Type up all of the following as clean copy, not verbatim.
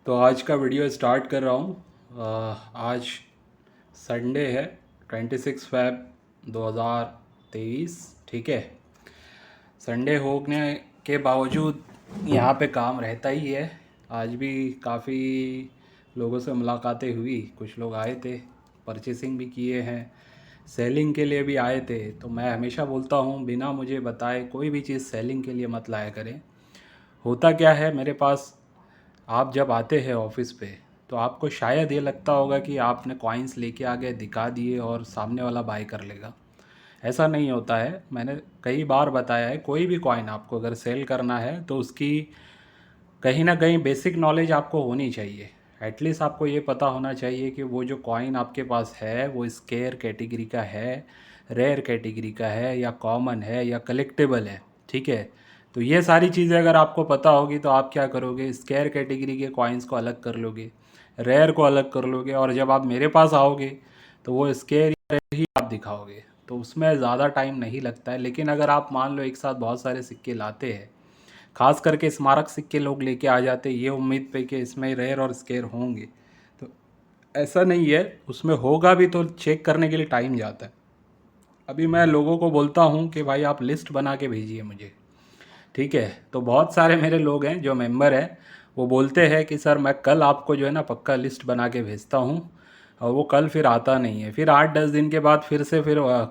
तो आज का वीडियो स्टार्ट कर रहा हूँ। आज संडे है, 26 फ़रवरी 2023। ठीक है। संडे होने के बावजूद यहाँ पे काम रहता ही है। आज भी काफ़ी लोगों से मुलाकातें हुई, कुछ लोग आए थे, परचेसिंग भी किए हैं, सेलिंग के लिए भी आए थे। तो मैं हमेशा बोलता हूँ बिना मुझे बताए कोई भी चीज़ सेलिंग के लिए मत लाया करें। होता क्या है, मेरे पास आप जब आते हैं ऑफिस पे तो आपको शायद ये लगता होगा कि आपने कॉइन्स लेके आ गए, दिखा दिए और सामने वाला बाय कर लेगा। ऐसा नहीं होता है। मैंने कई बार बताया है, कोई भी कॉइन आपको अगर सेल करना है तो उसकी कहीं ना कहीं बेसिक नॉलेज आपको होनी चाहिए। एटलीस्ट आपको ये पता होना चाहिए कि वो जो कॉइन आपके पास है वो स्केयर कैटेगरी का है, रेयर कैटेगरी का है, या कॉमन है, या कलेक्टेबल है। ठीक है। तो ये सारी चीज़ें अगर आपको पता होगी तो आप क्या करोगे, स्केयर कैटेगरी के कॉइन्स को अलग कर लोगे, रेयर को अलग कर लोगे, और जब आप मेरे पास आओगे तो वो स्केयर या रेयर ही आप दिखाओगे। तो उसमें ज़्यादा टाइम नहीं लगता है। लेकिन अगर आप मान लो एक साथ बहुत सारे सिक्के लाते हैं, खास करके स्मारक सिक्के लोग लेके आ जाते ये उम्मीद पे कि इसमें रेयर और स्केयर होंगे, तो ऐसा नहीं है। उसमें होगा भी तो चेक करने के लिए टाइम जाता है। अभी मैं लोगों को बोलता हूँ कि भाई आप लिस्ट बना के भेजिए मुझे। ठीक है। तो बहुत सारे मेरे लोग हैं जो मेंबर हैं, वो बोलते हैं कि सर मैं कल आपको जो है ना पक्का लिस्ट बना के भेजता हूँ, और वो कल फिर आता नहीं है। फिर 8-10 दिन के बाद फिर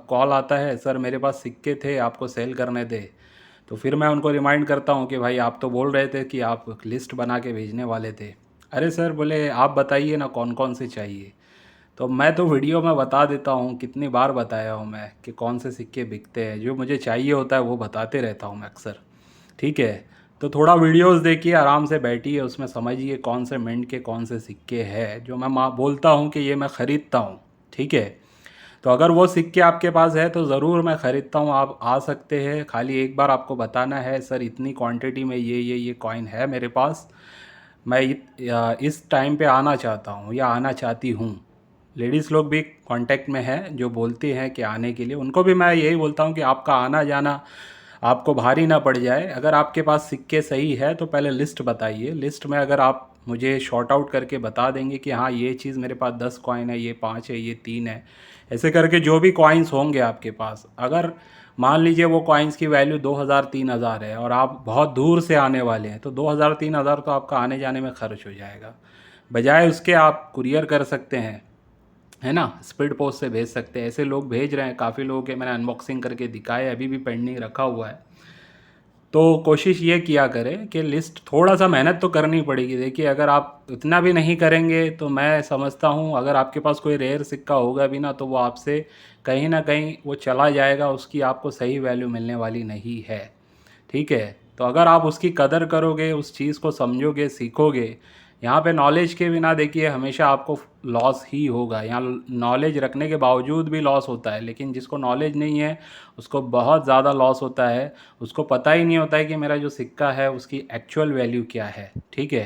कॉल आता है, सर मेरे पास सिक्के थे आपको सेल करने थे। तो फिर मैं उनको रिमाइंड करता हूँ कि भाई आप तो बोल रहे थे कि आप लिस्ट बना के भेजने वाले थे। अरे सर, बोले आप बताइए ना कौन कौन से चाहिए। तो मैं तो वीडियो में बता देता हूँ, कितनी बार बताया हूँ मैं कि कौन से सिक्के बिकते हैं। जो मुझे चाहिए होता है वो बताते रहता हूँ मैं अक्सर। ठीक है। तो थोड़ा वीडियोस देखिए, आराम से बैठिए, उसमें समझिए कौन से मिंट के कौन से सिक्के हैं जो मैं बोलता हूँ कि ये मैं ख़रीदता हूँ। ठीक है। तो अगर वो सिक्के आपके पास है तो ज़रूर मैं ख़रीदता हूँ, आप आ सकते हैं। खाली एक बार आपको बताना है, सर इतनी क्वांटिटी में ये कॉइन है मेरे पास, मैं इस टाइम पे आना चाहता हूँ या आना चाहती हूँ। लेडीज़ लोग भी कांटेक्ट में हैं जो बोलते हैं कि आने के लिए, उनको भी मैं यही बोलता हूँ कि आपका आना जाना आपको भारी ना पड़ जाए। अगर आपके पास सिक्के सही है तो पहले लिस्ट बताइए। लिस्ट में अगर आप मुझे शॉर्ट आउट करके बता देंगे कि हाँ ये चीज़ मेरे पास 10 कॉइन है, ये 5 है, ये 3 है, ऐसे करके जो भी कॉइन्स होंगे आपके पास, अगर मान लीजिए वो कॉइन्स की वैल्यू 2000-3000 है और आप बहुत दूर से आने वाले हैं, तो 2000-3000 तो आपका आने जाने में खर्च हो जाएगा। बजाय उसके आप कुरियर कर सकते हैं, है ना, स्पीड पोस्ट से भेज सकते हैं। ऐसे लोग भेज रहे हैं, काफ़ी लोगों के मैंने अनबॉक्सिंग करके दिखाए, अभी भी पेंडिंग रखा हुआ है। तो कोशिश ये किया करें कि लिस्ट, थोड़ा सा मेहनत तो करनी पड़ेगी। देखिए अगर आप इतना भी नहीं करेंगे तो मैं समझता हूँ अगर आपके पास कोई रेयर सिक्का होगा भी ना तो वो आपसे कहीं ना कहीं वो चला जाएगा, उसकी आपको सही वैल्यू मिलने वाली नहीं है। ठीक है। तो अगर आप उसकी कदर करोगे, उस चीज़ को समझोगे, सीखोगे, यहाँ पे नॉलेज के बिना देखिए हमेशा आपको लॉस ही होगा। यहाँ नॉलेज रखने के बावजूद भी लॉस होता है, लेकिन जिसको नॉलेज नहीं है उसको बहुत ज़्यादा लॉस होता है। उसको पता ही नहीं होता है कि मेरा जो सिक्का है उसकी एक्चुअल वैल्यू क्या है। ठीक है।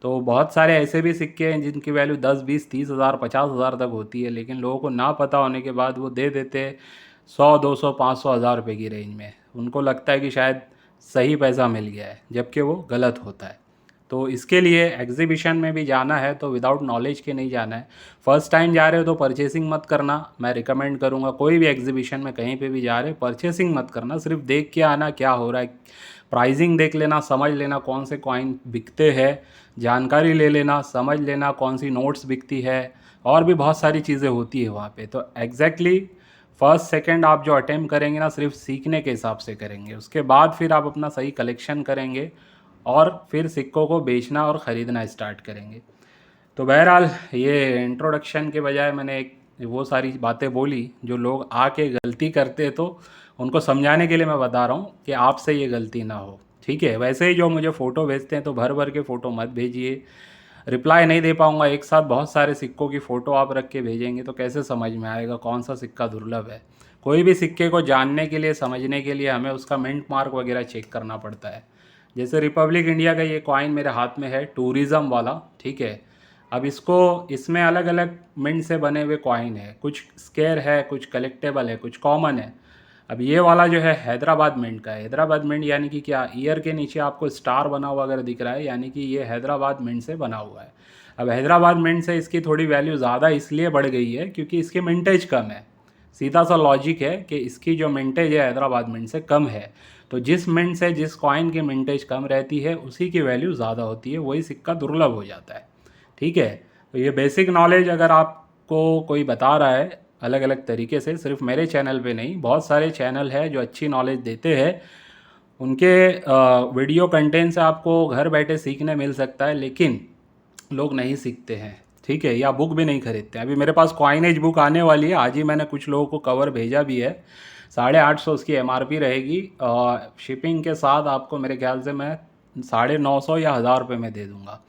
तो बहुत सारे ऐसे भी सिक्के हैं जिनकी वैल्यू 10, 20, 30 हज़ार, 50 हज़ार तक होती है, लेकिन लोगों को ना पता होने के बाद वो दे देते 100, 200, 500 हज़ार रुपये की रेंज में। उनको लगता है कि शायद सही पैसा मिल गया है, जबकि वो गलत होता है। तो इसके लिए एग्जीबिशन में भी जाना है तो विदाउट नॉलेज के नहीं जाना है। फर्स्ट टाइम जा रहे हो तो परचेसिंग मत करना, मैं रिकमेंड करूँगा। कोई भी एग्जीबिशन में कहीं पे भी जा रहे हो परचेसिंग मत करना, सिर्फ देख के आना क्या हो रहा है, प्राइजिंग देख लेना, समझ लेना कौन से कॉइन बिकते हैं, जानकारी ले लेना, समझ लेना कौन सी नोट्स बिकती है, और भी बहुत सारी चीज़ें होती है वहाँ पे। तो एग्जैक्टली फर्स्ट सेकंड आप जो अटेम्प्ट करेंगे ना सिर्फ सीखने के हिसाब से करेंगे, उसके बाद फिर आप अपना सही कलेक्शन करेंगे और फिर सिक्कों को बेचना और ख़रीदना स्टार्ट करेंगे। तो बहरहाल ये इंट्रोडक्शन के बजाय मैंने एक वो सारी बातें बोली जो लोग आके गलती करते, तो उनको समझाने के लिए मैं बता रहा हूँ कि आपसे ये गलती ना हो। ठीक है। वैसे ही जो मुझे फ़ोटो भेजते हैं तो भर भर के फ़ोटो मत भेजिए, रिप्लाई नहीं दे पाऊँगा। एक साथ बहुत सारे सिक्कों की फ़ोटो आप रख के भेजेंगे तो कैसे समझ में आएगा कौन सा सिक्का दुर्लभ है। कोई भी सिक्के को जानने के लिए, समझने के लिए हमें उसका मिंट मार्क वगैरह चेक करना पड़ता है। जैसे रिपब्लिक इंडिया का ये कॉइन मेरे हाथ में है, टूरिज़्म वाला। ठीक है। अब इसमें अलग अलग मिंट से बने हुए कॉइन है, कुछ स्केयर है, कुछ कलेक्टेबल है, कुछ कॉमन है। अब ये वाला जो है हैदराबाद मिंट का है। हैदराबाद मिंट यानी कि क्या, ईयर के नीचे आपको स्टार बना हुआ अगर दिख रहा है यानी कि ये हैदराबाद मिंट से बना हुआ है। अब हैदराबाद मिंट से इसकी थोड़ी वैल्यू ज़्यादा इसलिए बढ़ गई है क्योंकि इसकी मिंटेज कम है। सीधा सा लॉजिक है कि इसकी जो मिंटेज है हैदराबाद मिंट से कम है, तो जिस मिंट से जिस कॉइन की मिंटेज कम रहती है उसी की वैल्यू ज़्यादा होती है, वही सिक्का दुर्लभ हो जाता है। ठीक है, तो ये बेसिक नॉलेज अगर आपको कोई बता रहा है अलग अलग तरीके से, सिर्फ मेरे चैनल पे नहीं, बहुत सारे चैनल है जो अच्छी नॉलेज देते हैं, उनके वीडियो कंटेंट से आपको घर बैठे सीखने मिल सकता है, लेकिन लोग नहीं सीखते हैं। ठीक है, या बुक भी नहीं खरीदते हैं। अभी मेरे पास कॉइनेज बुक आने वाली है, आज ही मैंने कुछ लोगों को कवर भेजा भी है। 850 उसकी MRP रहेगी, शिपिंग के साथ आपको मेरे ख्याल से मैं 950 या 1000 रुपये में दे दूँगा।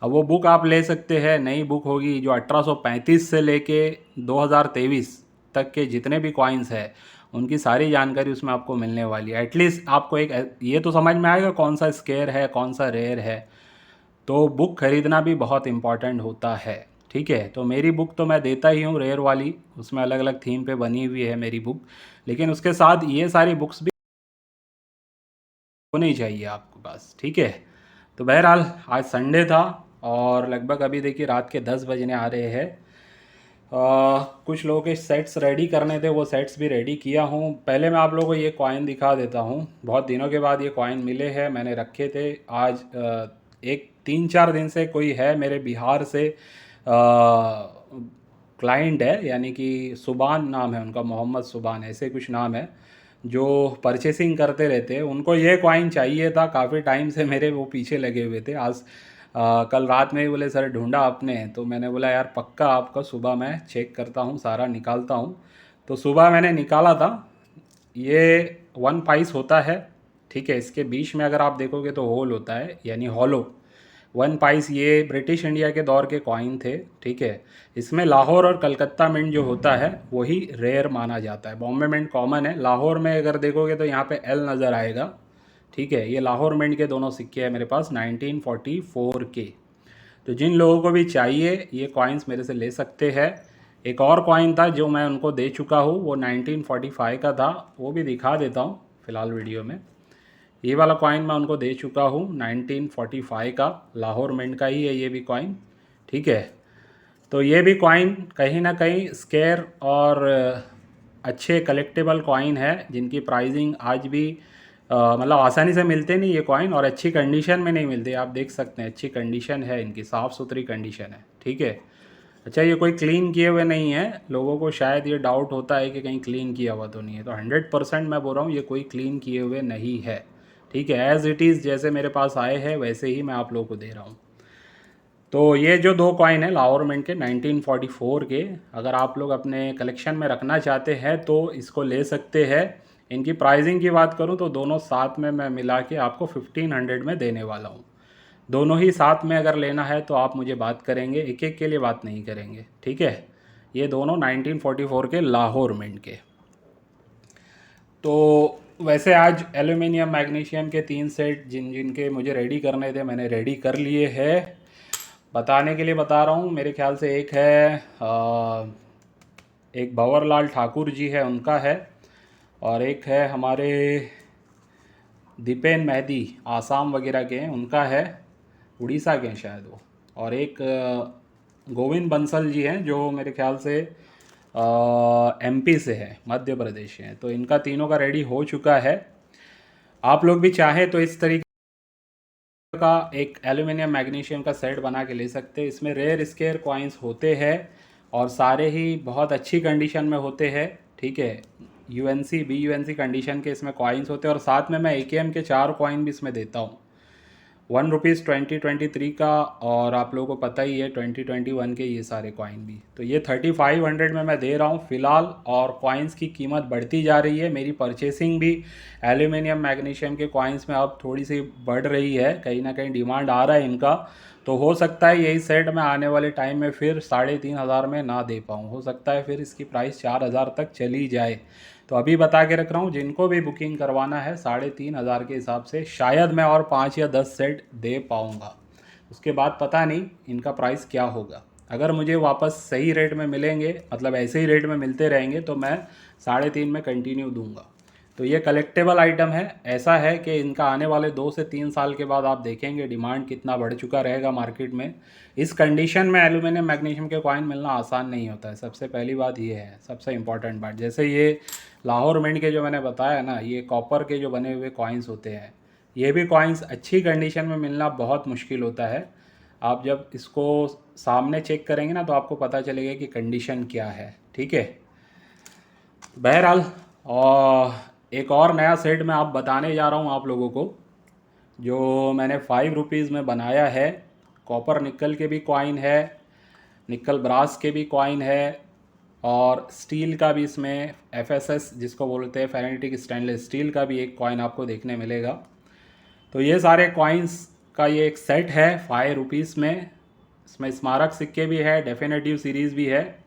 अब वो बुक आप ले सकते हैं, नई बुक होगी जो 1835 से लेके 2023 तक के जितने भी कॉइन्स है उनकी सारी जानकारी उसमें आपको मिलने वाली है। एटलीस्ट आपको एक ये तो समझ में आएगा कौन सा स्केयर है कौन सा रेयर है। तो बुक खरीदना भी बहुत इम्पॉर्टेंट होता है। ठीक है, तो मेरी बुक तो मैं देता ही हूँ रेयर वाली, उसमें अलग अलग थीम पे बनी हुई है मेरी बुक, लेकिन उसके साथ ये सारी बुक्स भी होनी चाहिए आपके पास। ठीक है, तो बहरहाल आज संडे था और लगभग अभी देखिए रात के 10 बजने आ रहे हैं। कुछ लोगों के सेट्स रेडी करने थे, वो सेट्स भी रेडी किया हूँ। पहले मैं आप लोगों को ये कॉइन दिखा देता हूँ, बहुत दिनों के बाद ये कॉइन मिले हैं, मैंने रखे थे। आज एक 3-4 दिन से कोई है मेरे बिहार से क्लाइंट है, यानी कि सुबान नाम है उनका, मोहम्मद सुबान ऐसे कुछ नाम है, जो परचेसिंग करते रहते हैं। उनको ये कॉइन चाहिए था, काफ़ी टाइम से मेरे वो पीछे लगे हुए थे। आज कल रात में ही बोले सर ढूंढा आपने, तो मैंने बोला यार पक्का आपका सुबह मैं चेक करता हूँ, सारा निकालता हूँ। तो सुबह मैंने निकाला था। ये 1 पाइस होता है। ठीक है, इसके बीच में अगर आप देखोगे तो होल होता है, यानी हॉलो 1 पाइस। ये ब्रिटिश इंडिया के दौर के कॉइन थे। ठीक है, इसमें लाहौर और कलकत्ता मिंट जो होता है वही रेयर माना जाता है, बॉम्बे मिंट कॉमन है। लाहौर में अगर देखोगे तो यहाँ पे L नज़र आएगा। ठीक है, ये लाहौर मिंट के दोनों सिक्के हैं मेरे पास 1944 के। तो जिन लोगों को भी चाहिए ये कॉइन्स मेरे से ले सकते हैं। एक और कॉइन था जो मैं उनको दे चुका हूँ, वो 1945 का था, वो भी दिखा देता हूँ फ़िलहाल वीडियो में। ये वाला कॉइन मैं उनको दे चुका हूँ 1945 का, लाहौर मिंट का ही है ये भी कॉइन। ठीक है, तो ये भी कॉइन कहीं ना कहीं स्केयर और अच्छे कलेक्टेबल कॉइन है जिनकी प्राइसिंग आज भी मतलब आसानी से मिलते नहीं ये कॉइन, और अच्छी कंडीशन में नहीं मिलते। आप देख सकते हैं अच्छी कंडीशन है इनकी, साफ़ सुथरी कंडीशन है। ठीक है, अच्छा ये कोई क्लीन किए हुए नहीं है। लोगों को शायद ये डाउट होता है कि कहीं क्लीन किया हुआ तो नहीं है, तो 100% मैं बोल रहा हूँ ये कोई क्लीन किए हुए नहीं है। ठीक है, एज़ इट इज़ जैसे मेरे पास आए हैं वैसे ही मैं आप लोगों को दे रहा हूँ। तो ये जो 2 कॉइन है लाहौर मिंट के 1944 के, अगर आप लोग अपने कलेक्शन में रखना चाहते हैं तो इसको ले सकते हैं। इनकी प्राइसिंग की बात करूँ तो दोनों साथ में मैं मिला के आपको 1500 में देने वाला हूँ। दोनों ही साथ में अगर लेना है तो आप मुझे बात करेंगे, एक एक के लिए बात नहीं करेंगे। ठीक है, ये दोनों 1944 के लाहौर मिंट के। तो वैसे आज एल्यूमिनियम मैग्नीशियम के 3 सेट जिनके मुझे रेडी करने थे मैंने रेडी कर लिए हैं। बताने के लिए बता रहा हूँ, मेरे ख्याल से एक है एक भंवरलाल ठाकुर जी है उनका है, और एक है हमारे दीपेन मेहदी आसाम वगैरह के हैं उनका है, उड़ीसा के हैं शायद वो, और एक गोविंद बंसल जी हैं जो मेरे ख्याल से MP से है, मध्य प्रदेश से हैं। तो इनका तीनों का रेडी हो चुका है। आप लोग भी चाहें तो इस तरीके का एक एल्यूमिनियम मैग्नीशियम का सेट बना के ले सकते हैं। इसमें रेयर स्केयर कॉइन्स होते हैं और सारे ही बहुत अच्छी कंडीशन में होते हैं। ठीक है, UNC BUNC कंडीशन के इसमें कॉइन्स होते हैं, और साथ में मैं AKM के 4 कॉइन भी इसमें देता हूँ। 1 रुपीज़ 2023 का, और आप लोगों को पता ही है 2021 के ये सारे कॉइन भी। तो ये 3500 में मैं दे रहा हूँ फ़िलहाल, और कॉइन्स की कीमत बढ़ती जा रही है। मेरी परचेसिंग भी एल्यूमिनियम मैग्नीशियम के कॉइन्स में अब थोड़ी सी बढ़ रही है, कहीं ना कहीं डिमांड आ रहा है इनका। तो हो सकता है यही सेट मैं आने वाले टाइम में फिर 3500 में ना दे पाऊँ, हो सकता है फिर इसकी प्राइस 4000 तक चली जाए। तो अभी बता के रख रहा हूँ, जिनको भी बुकिंग करवाना है 3500 के हिसाब से शायद मैं और 5 या 10 सेट दे पाऊँगा। उसके बाद पता नहीं इनका प्राइस क्या होगा। अगर मुझे वापस सही रेट में मिलेंगे, मतलब ऐसे ही रेट में मिलते रहेंगे, तो मैं 3.5 में कंटिन्यू दूंगा। तो ये कलेक्टेबल आइटम है। ऐसा है कि इनका आने वाले 2 से 3 साल के बाद आप देखेंगे डिमांड कितना बढ़ चुका रहेगा मार्केट में। इस कंडीशन में एल्यूमिनियम मैग्नीशियम के कॉइन मिलना आसान नहीं होता है, सबसे पहली बात ये है, सबसे इम्पॉर्टेंट बात। जैसे ये लाहौर मिंट के जो मैंने बताया ना, ये कॉपर के जो बने हुए कॉइन्स होते हैं, ये भी कॉइन्स अच्छी कंडीशन में मिलना बहुत मुश्किल होता है। आप जब इसको सामने चेक करेंगे ना तो आपको पता चलेगा कि कंडीशन क्या है, ठीक है। बहरहाल, और एक और नया सेट मैं आप बताने जा रहा हूँ आप लोगों को, जो मैंने 5 रुपीज़ में बनाया है। कॉपर निकल के भी कॉइन है, निकल ब्रास के भी कॉइन है, और स्टील का भी इसमें FSS जिसको बोलते हैं फेरेटिक स्टेनलेस स्टील का भी एक कॉइन आपको देखने मिलेगा। तो ये सारे कॉइन्स का ये एक सेट है 5 रुपीज़ में। इसमें स्मारक सिक्के भी है, डेफिनेटिव सीरीज़ भी है।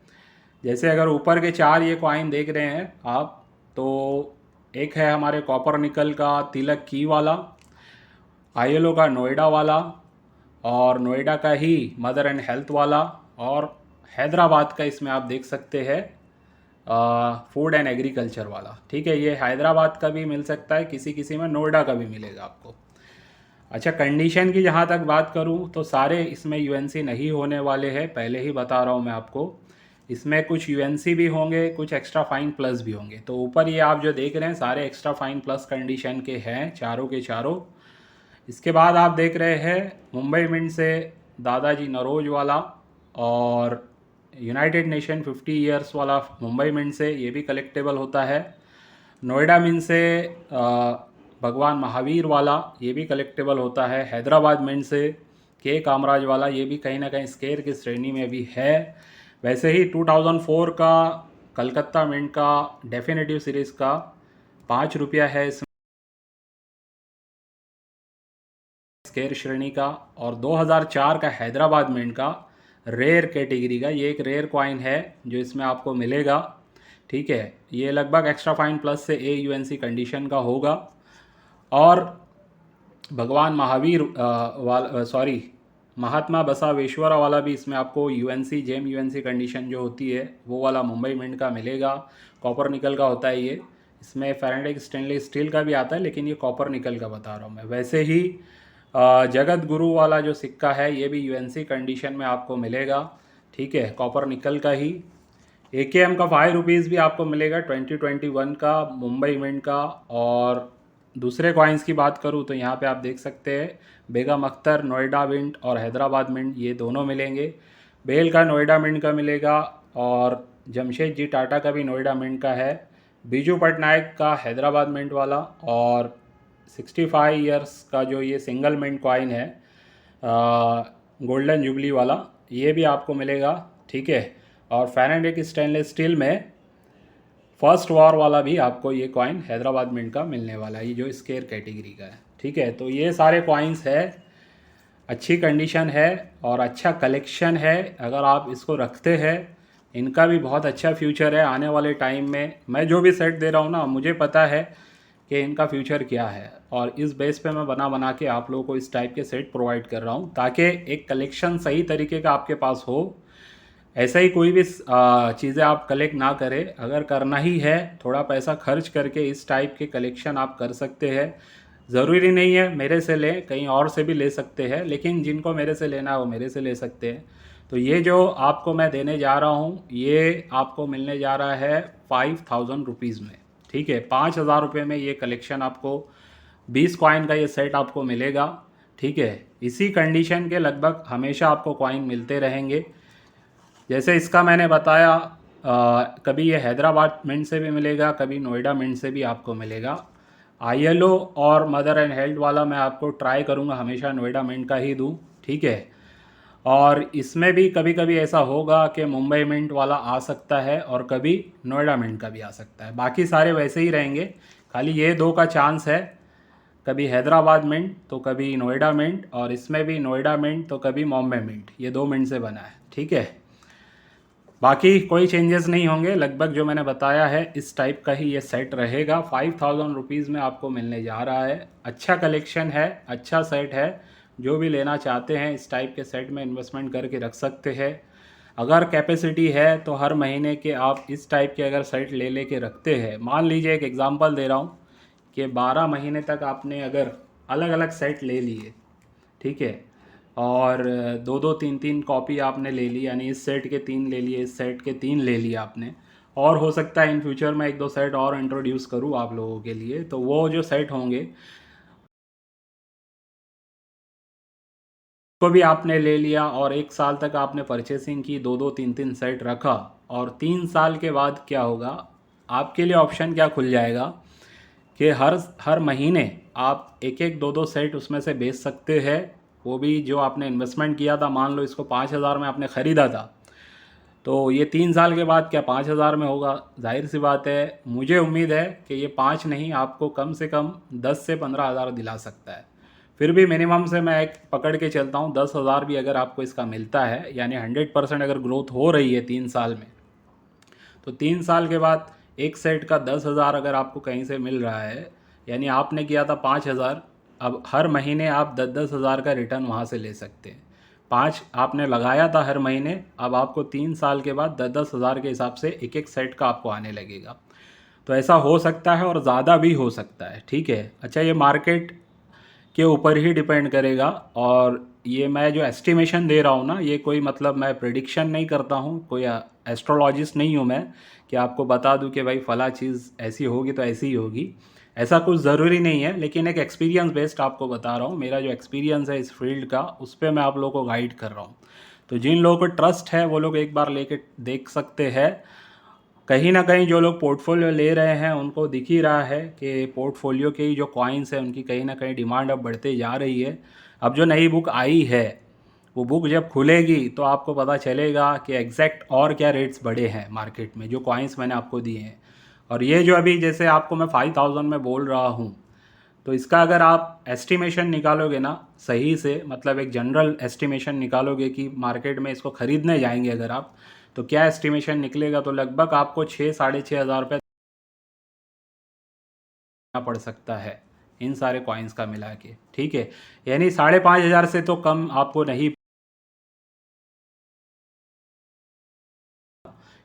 जैसे अगर ऊपर के 4 ये कॉइन देख रहे हैं आप, तो एक है हमारे कॉपर निकल का तिलक की वाला, ILO का नोएडा वाला, और नोएडा का ही मदर एंड हेल्थ वाला, और हैदराबाद का इसमें आप देख सकते हैं फूड एंड एग्रीकल्चर वाला, ठीक है। ये हैदराबाद का भी मिल सकता है, किसी किसी में नोएडा का भी मिलेगा आपको। अच्छा, कंडीशन की जहाँ तक बात करूँ तो सारे इसमें UNC नहीं होने वाले हैं, पहले ही बता रहा हूँ मैं आपको। इसमें कुछ UNC भी होंगे, कुछ एक्स्ट्रा फाइन प्लस भी होंगे। तो ऊपर ये आप जो देख रहे हैं सारे एक्स्ट्रा फाइन प्लस कंडीशन के हैं, चारों के चारों। इसके बाद आप देख रहे हैं मुंबई मिंट से दादाजी नरोज वाला, और यूनाइटेड नेशन 50 ईयर्स वाला मुंबई मिंट से, ये भी कलेक्टेबल होता है। नोएडा मिंट से भगवान महावीर वाला, ये भी कलेक्टेबल होता है। हैदराबाद मिंट से के कामराज वाला, ये भी कहीं ना कहीं स्केयर की श्रेणी में भी है। वैसे ही 2004 का कलकत्ता मिंट का डेफिनेटिव सीरीज़ का 5 रुपया है इसमें स्केयर श्रेणी का, और 2004 का हैदराबाद मिंट का रेयर कैटेगरी का, ये एक रेयर कॉइन है जो इसमें आपको मिलेगा, ठीक है। ये लगभग एक्स्ट्रा फाइन प्लस से AUNC कंडीशन का होगा। और भगवान महावीर महात्मा बसवेश्वरा वाला भी इसमें आपको UNC जेम UNC कंडीशन जो होती है वो वाला मुंबई मिंट का मिलेगा। कॉपर निकल का होता है ये, इसमें फेरेटिक स्टेनलेस स्टील का भी आता है, लेकिन ये कॉपर निकल का बता रहा हूँ मैं। वैसे ही जगत गुरु वाला जो सिक्का है ये भी UNC कंडीशन में आपको मिलेगा, ठीक है, कॉपर निकल का ही। AKM का 5 रुपीज़ भी आपको मिलेगा 2021 का मुंबई मिंट का। और दूसरे कॉइन्स की बात करूँ तो यहाँ पे आप देख सकते हैं बेगम अख्तर नोएडा मिंट और हैदराबाद मिंट, ये दोनों मिलेंगे। बेल का नोएडा मिंट का मिलेगा, और जमशेद जी टाटा का भी नोएडा मिंट का है। बीजू पटनायक का हैदराबाद मिंट वाला, और 65 ईयर्स का जो ये सिंगल मिंट कॉइन है गोल्डन जुबली वाला, ये भी आपको मिलेगा, ठीक है। और फेरेटिक स्टेनलेस स्टील में फर्स्ट वॉर वाला भी आपको ये कॉइन हैदराबाद मिंट का मिलने वाला है, ये जो स्केयर कैटेगरी का है, ठीक है। तो ये सारे कॉइन्स है, अच्छी कंडीशन है और अच्छा कलेक्शन है। अगर आप इसको रखते हैं, इनका भी बहुत अच्छा फ्यूचर है आने वाले टाइम में। मैं जो भी सेट दे रहा हूँ ना, मुझे पता है कि इनका फ्यूचर क्या है, और इस बेस पे मैं बना के आप लोगों को इस टाइप के सेट प्रोवाइड कर रहा हूँ, ताकि एक कलेक्शन सही तरीके का आपके पास हो। ऐसा ही कोई भी चीज़ें आप कलेक्ट ना करें। अगर करना ही है, थोड़ा पैसा खर्च करके इस टाइप के कलेक्शन आप कर सकते हैं। ज़रूरी नहीं है मेरे से लें, कहीं और से भी ले सकते हैं, लेकिन जिनको मेरे से लेना है वो मेरे से ले सकते हैं। तो ये जो आपको मैं देने जा रहा हूँ, ये आपको मिलने जा रहा है 5000 रुपीज़ में, ठीक है। 5000 रुपये में ये कलेक्शन आपको 20 कॉइन का ये सेट आपको मिलेगा, ठीक है। इसी कंडीशन के लगभग हमेशा आपको कॉइन मिलते रहेंगे। जैसे इसका मैंने बताया, कभी ये हैदराबाद मिंट से भी मिलेगा, कभी नोएडा मिंट से भी आपको मिलेगा। ILO और मदर एंड हेल्थ वाला मैं आपको ट्राई करूँगा हमेशा नोएडा मिंट का ही दूँ, ठीक है। और इसमें भी कभी कभी ऐसा होगा कि मुंबई मिंट वाला आ सकता है, और कभी नोएडा मिंट का भी आ सकता है। बाकी सारे वैसे ही रहेंगे, खाली ये 2 का चांस है, कभी हैदराबाद मिंट तो कभी नोएडा मिंट, और इसमें भी नोएडा मिंट तो कभी बॉम्बे मिंट, ये 2 मिंट से बना है, ठीक है। बाकी कोई चेंजेस नहीं होंगे, लगभग जो मैंने बताया है इस टाइप का ही ये सेट रहेगा। 5000 रुपीज़ में आपको मिलने जा रहा है। अच्छा कलेक्शन है, अच्छा सेट है। जो भी लेना चाहते हैं इस टाइप के सेट में इन्वेस्टमेंट करके रख सकते हैं। अगर कैपेसिटी है तो हर महीने के आप इस टाइप के अगर सेट ले के रखते हैं, मान लीजिए एक एग्जांपल दे रहा हूँ, कि 12 महीने तक आपने अगर अलग अलग सेट ले लिए, ठीक है, और दो दो तीन तीन कॉपी आपने ले ली, यानी इस सेट के 3 ले लिए, इस सेट के 3 ले लिए आपने, और हो सकता है इन फ्यूचर में 1-2 सेट और इंट्रोड्यूस करूँ आप लोगों के लिए, तो वो जो सेट होंगे को भी आपने ले लिया और 1 साल तक आपने परचेसिंग की, दो दो तीन तीन सेट रखा, और 3 साल के बाद क्या होगा, आपके लिए ऑप्शन क्या खुल जाएगा कि हर हर महीने आप एक एक दो दो सेट उसमें से बेच सकते हैं। वो भी जो आपने इन्वेस्टमेंट किया था, मान लो इसको 5,000 में आपने ख़रीदा था, तो ये 3 साल के बाद क्या 5,000 में होगा? जाहिर सी बात है, मुझे उम्मीद है कि ये 5 नहीं, आपको कम से कम 10 से 15,000 दिला सकता है। फिर भी मिनिमम से मैं एक पकड़ के चलता हूँ, 10,000 भी अगर आपको इसका मिलता है, यानी 100% अगर ग्रोथ हो रही है 3 साल में, तो 3 साल के बाद एक सेट का 10,000 अगर आपको कहीं से मिल रहा है, यानी आपने किया था 5,000, अब हर महीने आप 10-10,000 का रिटर्न वहाँ से ले सकते हैं। 5 आपने लगाया था हर महीने, अब आपको 3 साल के बाद 10-10,000 के हिसाब से एक एक सेट का आपको आने लगेगा। तो ऐसा हो सकता है और ज़्यादा भी हो सकता है, ठीक है। अच्छा, ये मार्केट के ऊपर ही डिपेंड करेगा, और ये मैं जो एस्टिमेशन दे रहा हूँ ना, ये कोई मतलब मैं प्रिडिक्शन नहीं करता हूँ, कोई एस्ट्रोलॉजिस्ट नहीं हूँ मैं कि आपको बता दूँ कि भाई फ़ला चीज़ ऐसी होगी तो ऐसी ही होगी। ऐसा कुछ ज़रूरी नहीं है, लेकिन एक एक्सपीरियंस बेस्ड आपको बता रहा हूँ। मेरा जो एक्सपीरियंस है इस फील्ड का, उस पर मैं आप लोगों को गाइड कर रहा हूँ। तो जिन लोगों को ट्रस्ट है वो लोग एक बार लेके देख सकते हैं। कहीं ना कहीं जो लोग पोर्टफोलियो ले रहे हैं उनको दिख ही रहा है कि पोर्टफोलियो के ही जो कॉइन्स हैं उनकी कहीं ना कहीं डिमांड अब बढ़ते जा रही है। अब जो नई बुक आई है, वो बुक जब खुलेगी तो आपको पता चलेगा कि एग्जैक्ट और क्या रेट्स बढ़े हैं मार्केट में, जो कॉइन्स मैंने आपको दिए हैं। और ये जो अभी जैसे आपको मैं 5,000 में बोल रहा हूँ, तो इसका अगर आप एस्टिमेशन निकालोगे ना सही से, मतलब एक जनरल एस्टिमेशन निकालोगे कि मार्केट में इसको ख़रीदने जाएंगे अगर आप, तो क्या एस्टिमेशन निकलेगा, तो लगभग आपको 6-6,500 रुपये पड़ सकता है इन सारे कॉइन्स का मिला के, ठीक है। यानी 5,500 से तो कम आपको नहीं,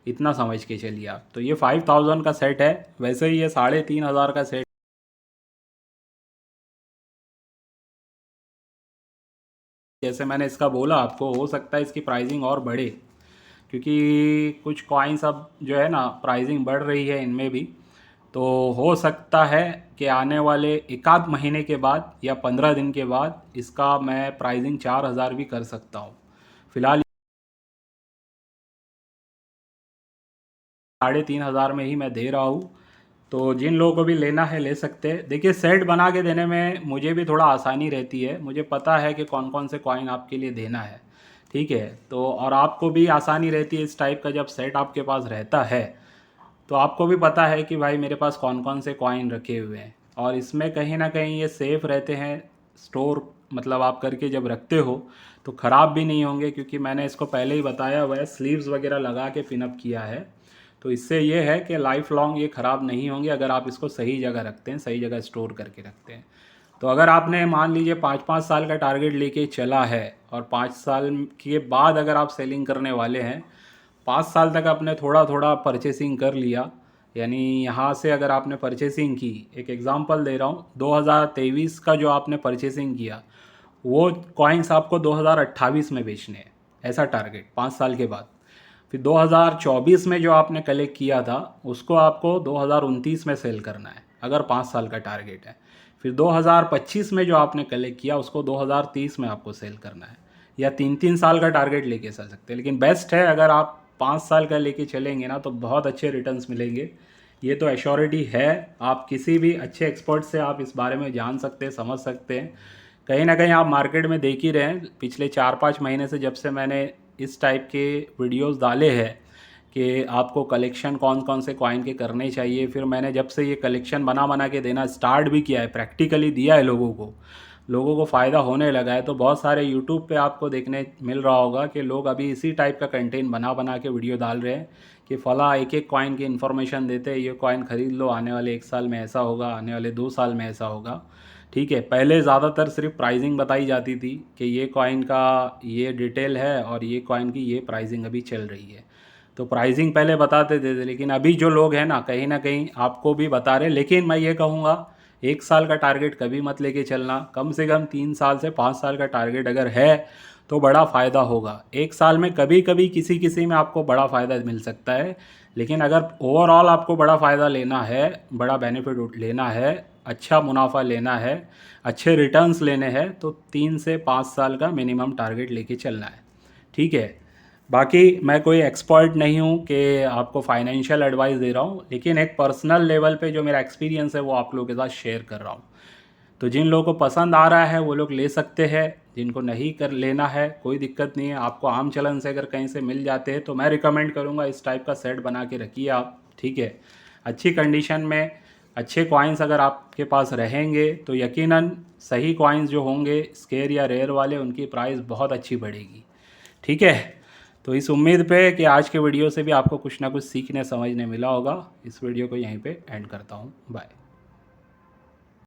इतना समझ के चलिए आप। तो ये 5,000 का सेट है, वैसे ही ये 3,500 का सेट, जैसे मैंने इसका बोला आपको, हो सकता है इसकी प्राइसिंग और बढ़े, क्योंकि कुछ कॉइन्स अब जो है ना प्राइसिंग बढ़ रही है इनमें भी। तो हो सकता है कि आने वाले एकाध महीने के बाद या 15 दिन के बाद इसका मैं प्राइसिंग 4,000 भी कर सकता हूँ। फिलहाल 3,500 में ही मैं दे रहा हूँ। तो जिन लोगों को भी लेना है ले सकते हैं। देखिए, सेट बना के देने में मुझे भी थोड़ा आसानी रहती है, मुझे पता है कि कौन कौन से कॉइन आपके लिए देना है, ठीक है। तो और आपको भी आसानी रहती है इस टाइप का, जब सेट आपके पास रहता है तो आपको भी पता है कि भाई मेरे पास कौन कौन से कॉइन रखे हुए हैं, और इसमें कहीं ना कहीं ये सेफ़ रहते हैं। स्टोर मतलब आप करके जब रखते हो तो ख़राब भी नहीं होंगे, क्योंकि मैंने इसको पहले ही बताया हुआ है, स्लीव्स वगैरह लगा के पिनअप किया है। तो इससे ये है कि लाइफ लॉन्ग ये ख़राब नहीं होंगे अगर आप इसको सही जगह रखते हैं, सही जगह स्टोर करके रखते हैं। तो अगर आपने मान लीजिए 5-5 साल का टारगेट लेके चला है, और 5 साल के बाद अगर आप सेलिंग करने वाले हैं, 5 साल तक आपने थोड़ा थोड़ा परचेसिंग कर लिया, यानी यहाँ से अगर आपने परचेसिंग की, एक एग्ज़ाम्पल दे रहा हूँ, 2023 का जो आपने परचेसिंग किया, वो कॉइन्स आपको 2028 में बेचने हैं, ऐसा टारगेट 5 साल के बाद। फिर 2024 में जो आपने कलेक्ट किया था उसको आपको 2029 में सेल करना है, अगर 5 साल का टारगेट है। फिर 2025 में जो आपने कलेक्ट किया उसको 2030 में आपको सेल करना है, या 3-3 साल का टारगेट लेके चल सकते हैं। लेकिन बेस्ट है अगर आप 5 साल का लेके चलेंगे ना, तो बहुत अच्छे रिटर्न्स मिलेंगे। ये तो एश्योरिटी है, आप किसी भी अच्छे एक्सपर्ट से आप इस बारे में जान सकते हैं, समझ सकते हैं। कहीं ना कहीं आप मार्केट में देख ही रहे हैं, पिछले 4-5 महीने से जब से मैंने इस टाइप के वीडियोस डाले हैं कि आपको कलेक्शन कौन कौन से कॉइन के करने चाहिए, फिर मैंने जब से ये कलेक्शन बना बना के देना स्टार्ट भी किया है, प्रैक्टिकली दिया है लोगों को फ़ायदा होने लगा है। तो बहुत सारे यूट्यूब पे आपको देखने मिल रहा होगा कि लोग अभी इसी टाइप का कंटेंट बना बना के वीडियो डाल रहे हैं कि फ़ला एक एक कॉइन की इन्फॉर्मेशन देते हैं, ये कॉइन ख़रीद लो, आने वाले 1 साल में ऐसा होगा, आने वाले 2 साल में ऐसा होगा, ठीक है। पहले ज़्यादातर सिर्फ प्राइसिंग बताई जाती थी कि ये कॉइन का ये डिटेल है और ये कॉइन की ये प्राइसिंग अभी चल रही है, तो प्राइसिंग पहले बताते थे। लेकिन अभी जो लोग हैं ना कहीं आपको भी बता रहे। लेकिन मैं ये कहूँगा 1 साल का टारगेट कभी मत लेके चलना, कम से कम 3 साल से 5 साल का टारगेट अगर है तो बड़ा फ़ायदा होगा। 1 साल में कभी कभी किसी किसी में आपको बड़ा फ़ायदा मिल सकता है, लेकिन अगर ओवरऑल आपको बड़ा फ़ायदा लेना है, बड़ा बेनिफिट लेना है, अच्छा मुनाफा लेना है, अच्छे रिटर्न्स लेने हैं, तो 3 से 5 साल का मिनिमम टारगेट लेके चलना है। ठीक है। बाकी मैं कोई एक्सपर्ट नहीं हूँ कि आपको फाइनेंशियल एडवाइस दे रहा हूँ, लेकिन एक पर्सनल लेवल पे जो मेरा एक्सपीरियंस है वो आप लोगों के साथ शेयर कर रहा हूँ। तो जिन लोगों को पसंद आ रहा है वो लोग ले सकते हैं, जिनको नहीं कर लेना है कोई दिक्कत नहीं है। आपको आम चलन से अगर कहीं से मिल जाते हैं तो मैं रिकमेंड करूँगा इस टाइप का सेट बना के रखिए आप। ठीक है। अच्छी कंडीशन में अच्छे कॉइन्स अगर आपके पास रहेंगे तो यकीनन सही कॉइन्स जो होंगे स्केयर या रेयर वाले, उनकी प्राइस बहुत अच्छी बढ़ेगी। ठीक है। तो इस उम्मीद पे कि आज के वीडियो से भी आपको कुछ ना कुछ सीखने समझने मिला होगा, इस वीडियो को यहीं पे एंड करता हूँ। बाय।